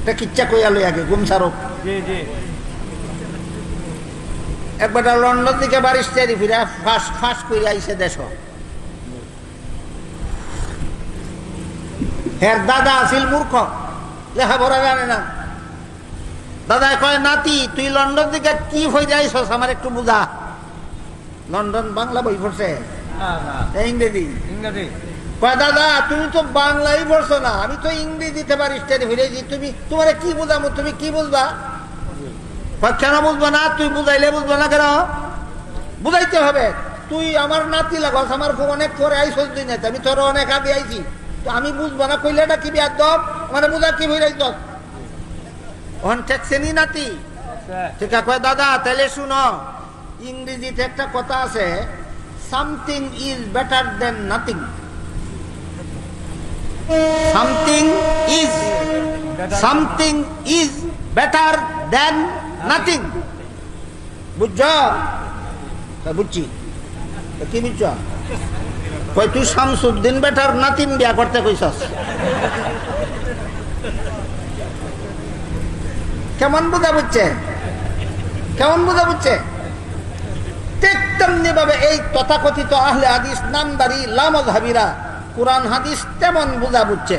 একটা কিচ্ছা কইয়া লই আগে ঘুম সারো। একবার লন্ডন থেকে বারিস্তারি ফিরে ফাঁস ফাঁস করে আইসে দেশ। হ্যাঁ দাদা আসিল মূর্খ, লেখাপড়া জানে না। দাদা কয় নাতি তুই লন্ডন থেকে কি হয়ে যাইছস আমার একটু বুঝা। লন্ডন বাংলা বই পড়ছে ইংরেজি? কয় দাদা তুমি তো বাংলাই পড়ছো না, আমি তো ইংরেজিতে বারিস্তারি ফিরেছি, তুমি তোমার কি বুঝাবো, তুমি কি বুঝবা? কেন বুঝবা না? তুই বুঝাইলে বুঝবা না কেন? বুঝাইতে হবে। তুই আমার নাতি লাগাস, আমার অনেক পরে আইসস দিন, আমি তোর অনেক আগে আইছি, তো আমি বুঝবো না কইলেটা কি বিয়ার দব মানে বুঝা কি হয়ে যাইত ওখান ঠেকছেনি নাতি। ঠিক আছে কয় দাদা তাহলে শুনো, ইংরেজিতে একটা কথা আছে, something is better then nothing. Something is better then nothing. বুঝছ? বুঝছি। কি বুঝছ? কই তুই শামসুদ্দিন বেটার নাতিন বিয়া করতে কইছস? কেমন বোঝা বুঝছে? কেমন বোঝা বুঝছে? ঠিক তেমনি ভাবে এই তথাকথিত আহলে হাদিস নামদারি লামাযহাবীরা কোরআন হাদিস তেমন বোঝা বুঝছে।